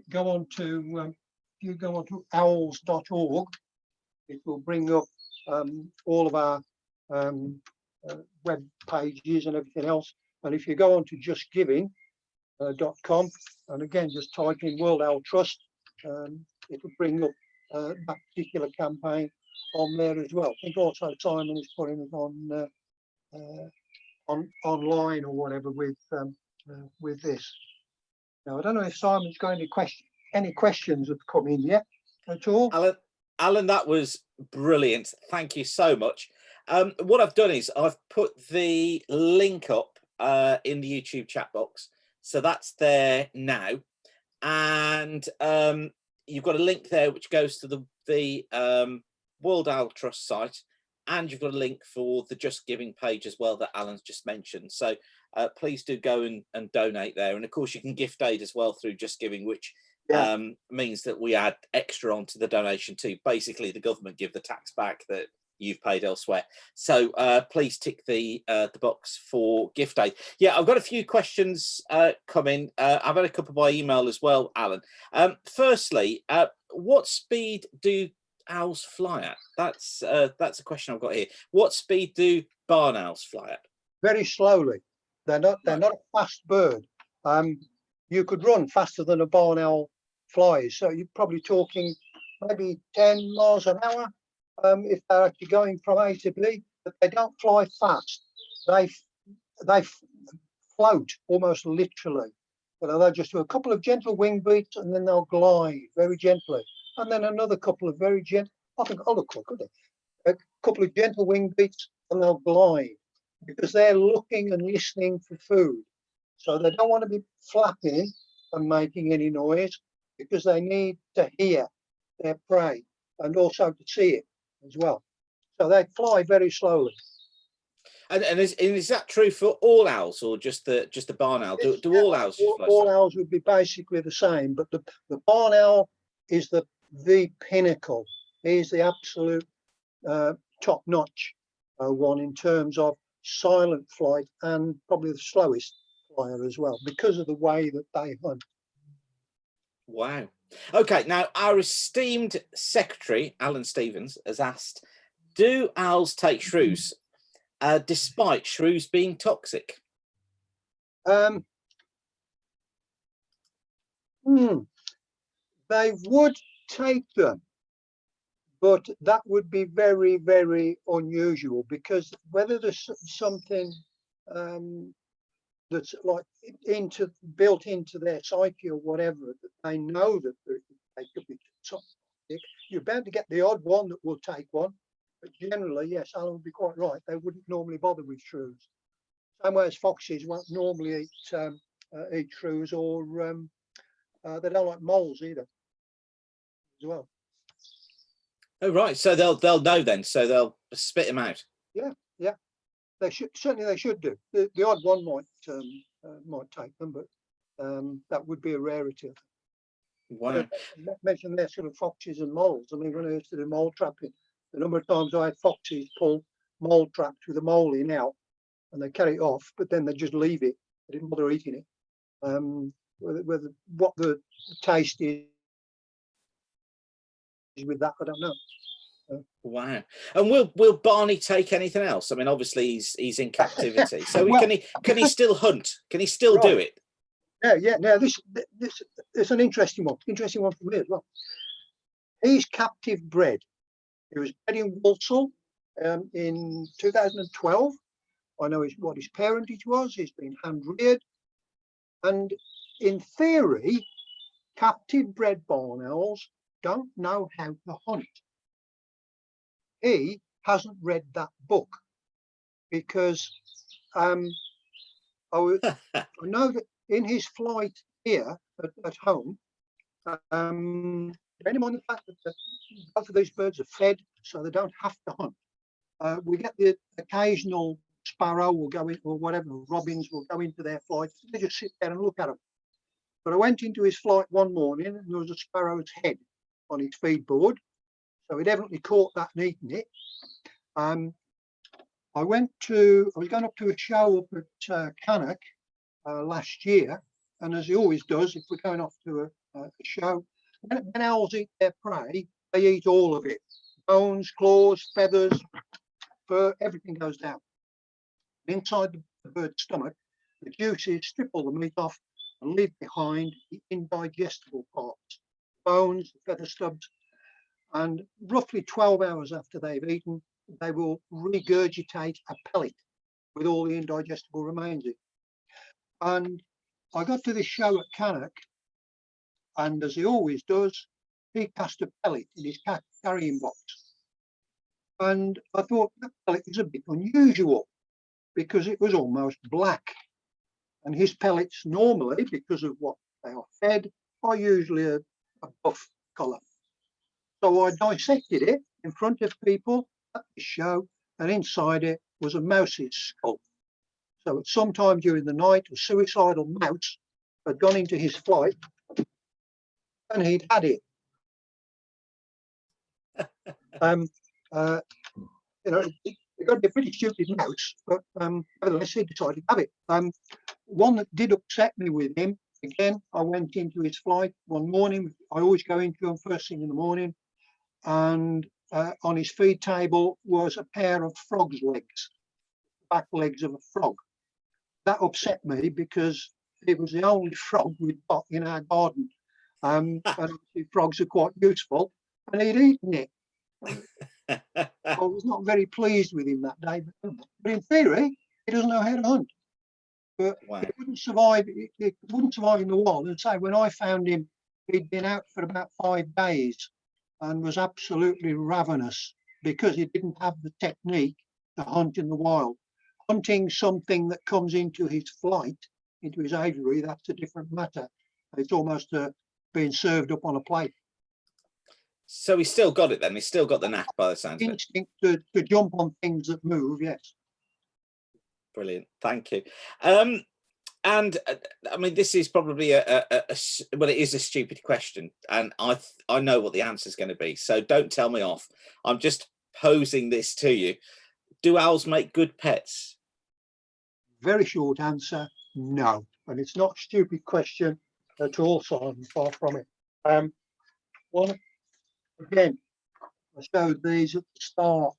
go on to you go on to owls.org. It will bring up all of our web pages and everything else. And if you go on to justgiving.com and again just type in World Owl Trust, it will bring up that particular campaign on there as well. I think also Simon is putting it on online or whatever with this. Now I don't know if Simon's going to any questions have come in yet at all. Alan, that was brilliant. Thank you so much. What I've done is I've put the link up in the YouTube chat box, so that's there now, and you've got a link there which goes to the World Owl Trust site, and you've got a link for the Just Giving page as well that Alan's just mentioned. So please do go and donate there, and of course you can gift aid as well through Just Giving, which means that we add extra onto the donation too. Basically, the government give the tax back that you've paid elsewhere. So please tick the box for gift aid. Yeah, I've got a few questions coming. I've had a couple by email as well, Alan. Firstly, what speed do owls fly at? That's a question I've got here. What speed do barn owls fly at? Very slowly. They're not a fast bird. You could run faster than a barn owl flies. So you're probably talking maybe 10 miles an hour if they're actually going from A to B. But they don't fly fast. They float almost literally. They'll just do a couple of gentle wing beats and then they'll glide very gently. And then another couple of very gentle, I think, a couple of gentle wing beats and they'll glide, because they're looking and listening for food. So they don't want to be flapping and making any noise, because they need to hear their prey and also to see it as well. So they fly very slowly. And is that true for all owls or just the barn owl? Do all owls just fly all south? owls would be basically the same, but the barn owl is the pinnacle. He's the absolute top notch one in terms of silent flight and probably the slowest flyer as well because of the way that they hunt. Wow. Okay, now our esteemed secretary, Alan Stevens, has asked, do owls take shrews despite shrews being toxic? They would take them, but that would be very, very unusual because whether there's something that's like built into their psyche or whatever, that they know that they could be toxic, you're bound to get the odd one that will take one. But generally, yes, Alan would be quite right. They wouldn't normally bother with shrews. Same way as foxes won't normally eat shrews, or they don't like moles either, as well. Oh right, so they'll know then, so they'll spit them out. Yeah, yeah, they should certainly they should do. The odd one might take them, but that would be a rarity. Wow. Mention there sort of foxes and moles. I mean, when I used to do mole trapping, the number of times I had foxes pull mole traps with a mole in out, and they carry it off, but then they just leave it. They didn't bother eating it. Whether what the taste is with that, I don't know. Wow. And will Barney take anything else? I mean, obviously he's in captivity, so Well, can he still hunt? Can he still do it? Yeah. Now this is an interesting one for me as well. He's captive bred. He was bred in Walsall in 2012. I know what his parentage was. He's been hand reared, and in theory, captive bred barn owls don't know how to hunt. He hasn't read that book because I know that in his flight here at home, bearing in mind the fact that both of these birds are fed, so they don't have to hunt. We get the occasional sparrow will go in, or whatever, robins will go into their flight. They just sit there and look at them. But I went into his flight one morning and there was a sparrow's head on his feed board. So he'd evidently caught that and eaten it. I was going up to a show up at Cannock last year. And as he always does, if we're going off to a show, when owls eat their prey, they eat all of it. Bones, claws, feathers, fur, everything goes down. Inside the bird's stomach, the juices strip all the meat off and leave behind the indigestible parts, bones, feather stubs, and roughly 12 hours after they've eaten, they will regurgitate a pellet with all the indigestible remains in. And I got to this show at Cannock, and as he always does, he cast a pellet in his carrying box. And I thought that pellet was a bit unusual because it was almost black. And his pellets normally, because of what they are fed, are usually a buff colour. So I dissected it in front of people at the show, and inside it was a mouse's skull. So at some time during the night, a suicidal mouse had gone into his flight and he'd had it. It got to be a pretty stupid mouse, but nevertheless, he decided to have it. One that did upset me with him, again, I went into his flight one morning. I always go into him first thing in the morning, and on his feed table was a pair of frog's legs, back legs of a frog. That upset me because it was the only frog we'd got in our garden. And frogs are quite useful, and he'd eaten it. I was not very pleased with him that day, but in theory, he doesn't know how to hunt. But wow. He wouldn't survive. He wouldn't survive in the wild. And say when I found him, he'd been out for about 5 days and was absolutely ravenous because he didn't have the technique to hunt in the wild. Hunting something that comes into his flight, into his aviary, that's a different matter. It's almost being served up on a plate. So he's still got it then. He's still got the knack by the sound of it. Instinct to jump on things that move, yes. Brilliant. Thank you. And I mean, this is probably well, it is a stupid question, and I know what the answer is going to be. So don't tell me off. I'm just posing this to you. Do owls make good pets? Very short answer, no. And it's not a stupid question at all, Simon, far from it. One, again, I showed these at the start.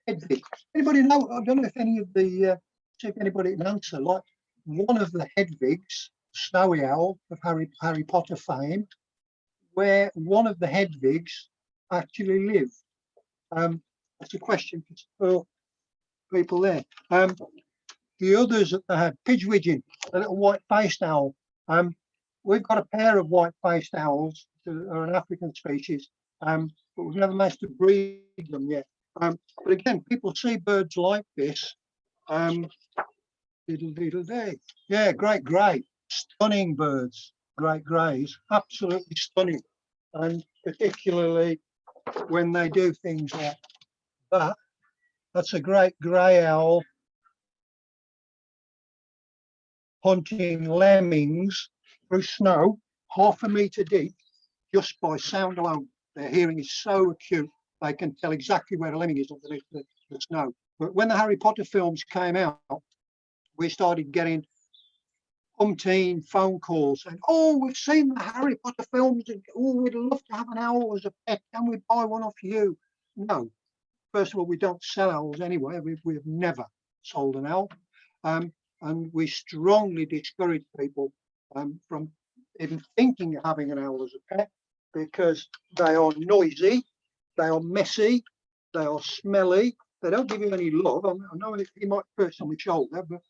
Hedwig. Anybody know? I don't know if any of the, see if anybody can answer. Like one of the Hedwigs, Snowy Owl of Harry Potter fame, where one of the Hedwigs actually lived. That's a question for people there. The others that they had, Pidgewiggin, the little white-faced owl. We've got a pair of white-faced owls that are an African species, but we've never managed to breed them yet. But again, people see birds like this. Diddle day. Yeah, great grey, stunning birds, great greys, absolutely stunning, and particularly when they do things like that. That's a great grey owl hunting lemmings through snow, 1/2 metre deep, just by sound alone. Their hearing is so acute, they can tell exactly where a lemming is underneath the snow. But when the Harry Potter films came out, we started getting umpteen phone calls saying, oh, we've seen the Harry Potter films, and oh, we'd love to have an owl as a pet. Can we buy one off you? No. First of all, we don't sell owls anyway. We've never sold an owl. And we strongly discourage people from even thinking of having an owl as a pet, because they are noisy, they are messy, they are smelly, they don't give you any love. I know he might perch on my shoulder, but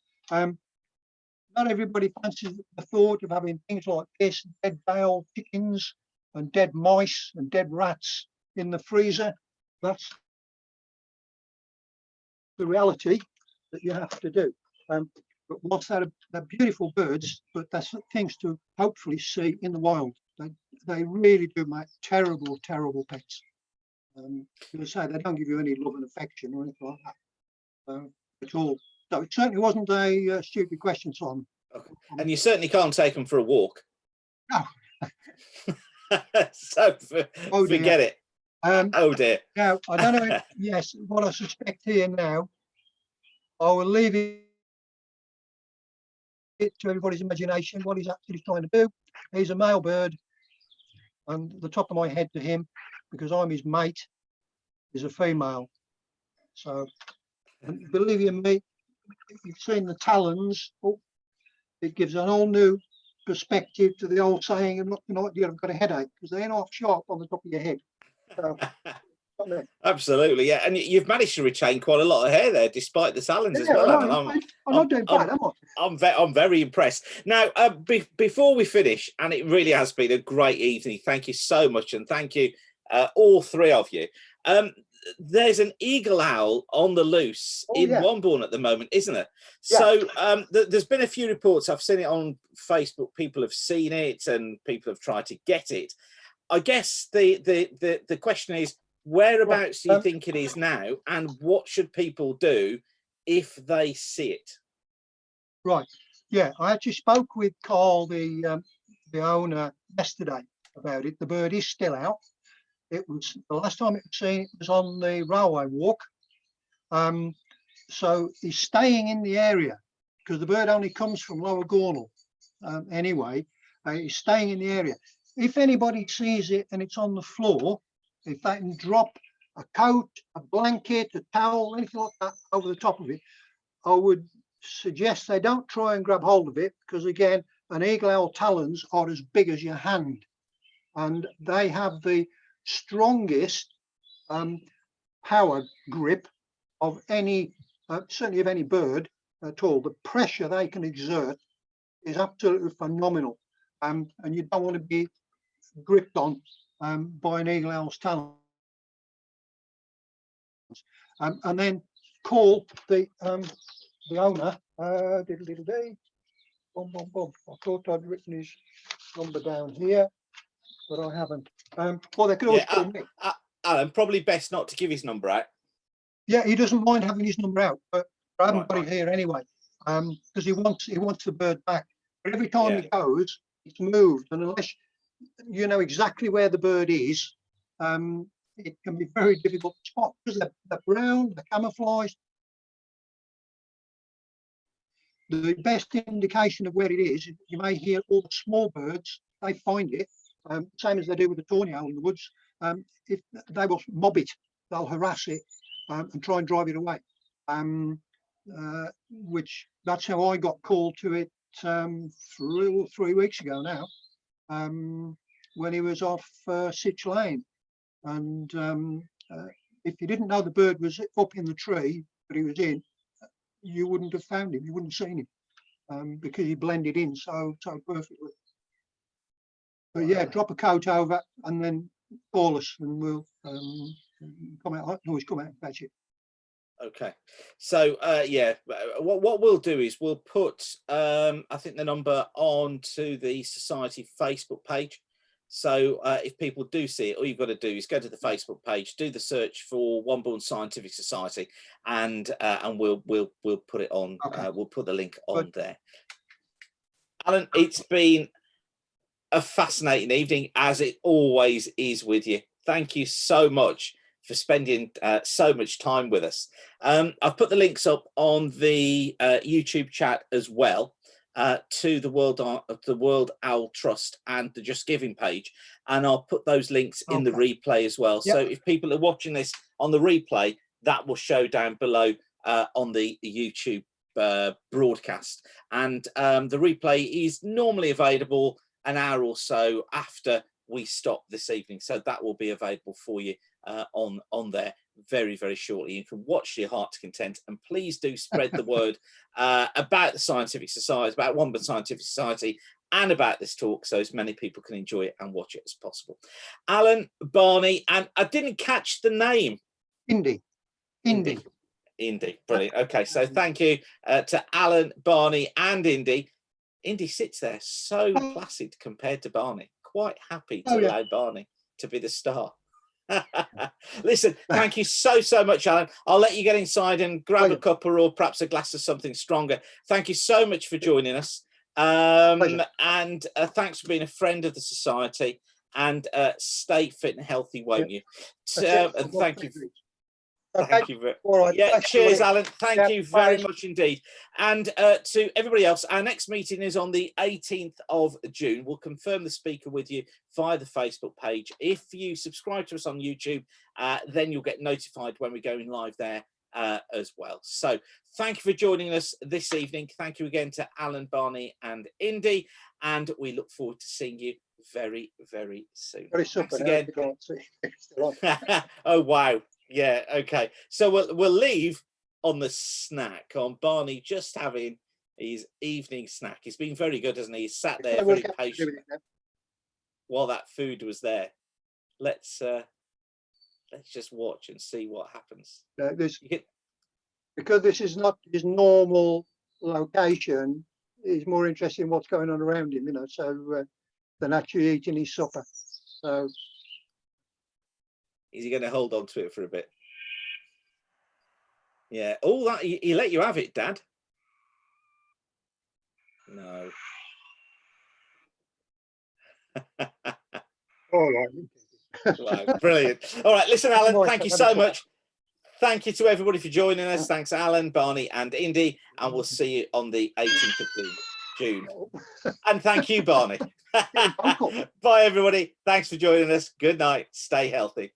not everybody fancies the thought of having things like this, dead day-old chickens and dead mice and dead rats in the freezer. That's the reality that you have to do. But whilst they're beautiful birds, but that's things to hopefully see in the wild. They really do make terrible, terrible pets. As I say, they don't give you any love and affection or anything like that at all. So it certainly wasn't a stupid question, Simon. Okay. And you certainly can't take them for a walk. No. So forget it. Oh dear. Now, I don't know if, yes, what I suspect here now, I will leave it to everybody's imagination what he's actually trying to do. He's a male bird, and the top of my head to him, because I'm his mate, is a female. So, and believe you me, if you've seen the talons, it gives an all new perspective to the old saying, "I'm not tonight, I've got a headache," because they're not sharp on the top of your head. So, absolutely, yeah. And you've managed to retain quite a lot of hair there, despite the talons as well. I'm not doing bad, am I? I'm very impressed. Now, before we finish, and it really has been a great evening. Thank you so much, and thank you, all three of you. There's an eagle owl on the loose in Wombourne at the moment, isn't there? Yeah. So there's been a few reports. I've seen it on Facebook. People have seen it, and people have tried to get it. I guess the question is, whereabouts do you think it is now, and what should people do if they see it? Right. Yeah, I actually spoke with Carl, the owner, yesterday about it. The bird is still out. It was the last time it was seen. It was on the railway walk. So he's staying in the area because the bird only comes from Lower Gornal. Anyway, he's staying in the area. If anybody sees it and it's on the floor, if they can drop a coat, a blanket, a towel, anything like that over the top of it, I would suggest they don't try and grab hold of it, because again, an eagle owl talons are as big as your hand, and they have the strongest power grip of any, certainly of any bird at all. The pressure they can exert is absolutely phenomenal, and you don't want to be gripped on by an eagle owl's talons. And then call the owner. Diddle-diddle-day. Boom, boom, boom. I thought I'd written his number down here, but I haven't. Well, they could always call me. Alan, probably best not to give his number out. Yeah, he doesn't mind having his number out, but I haven't Right, got it here anyway, because he wants the bird back. But every time he goes, it's moved, and unless you know exactly where the bird is, it can be very difficult to spot because they're brown, they're camouflaged. The best indication of where it is, you may hear all the small birds, they find it, same as they do with the tawny owl in the woods. If they will mob it, they'll harass it and try and drive it away. Which that's how I got called to it 3 weeks ago now, when he was off Sitch Lane. And if you didn't know the bird was up in the tree that he was in, you wouldn't have found him, you wouldn't have seen him, because he blended in so perfectly. But yeah, drop a coat over and then call us and we'll come out. I can always come out and fetch it. Okay, so yeah, what we'll do is we'll put I think the number onto the society Facebook page. So if people do see it, all you've got to do is go to the Facebook page, do the search for Wombourne Scientific Society, and we'll put it on. Okay. We'll put the link on there. Alan, it's been a fascinating evening, as it always is with you. Thank you so much for spending so much time with us. I've put the links up on the YouTube chat as well, to the World Owl Trust and the Just Giving page, and I'll put those links in the replay as well. Yep. So if people are watching this on the replay, that will show down below on the YouTube broadcast, and the replay is normally available an hour or so after we stop this evening, so that will be available for you on there very, very shortly. You can watch your heart's content, and please do spread the word about the Scientific Society, about Wombourne Scientific Society, and about this talk, so as many people can enjoy it and watch it as possible. Alan, Barney, and I didn't catch the name. Indy. Brilliant. Okay, so thank you to Alan, Barney, and Indy. Indy sits there so placid compared to Barney, quite happy to allow Barney to be the star. Listen, thank you so much, Alan. I'll let you get inside and grab a cuppa or perhaps a glass of something stronger. Thank you so much for joining us, and thanks for being a friend of the society, and stay fit and healthy, won't you? And thank you. Thank you very much. Yeah, cheers, Alan. Thank you very much indeed. And to everybody else, our next meeting is on the 18th of June. We'll confirm the speaker with you via the Facebook page. If you subscribe to us on YouTube, then you'll get notified when we're going live there as well. So thank you for joining us this evening. Thank you again to Alan, Barney, and Indy, and we look forward to seeing you very, very soon. Thanks again. Oh, wow. Yeah, okay. So we'll leave on the snack, on Barney just having his evening snack. He's been very good, hasn't he? He's sat there very patient while that food was there. Let's just watch and see what happens. Because this is not his normal location, he's more interested in what's going on around him, you know, so than actually eating his supper. So is he going to hold on to it for a bit? Yeah. All that he let you have it, Dad. No. All right. Wow, brilliant. All right, listen, Alan, thank you so much. Thank you to everybody for joining us. Thanks, Alan, Barney, and Indy, and we'll see you on the 18th of June. And thank you, Barney. Bye, everybody. Thanks for joining us. Good night. Stay healthy.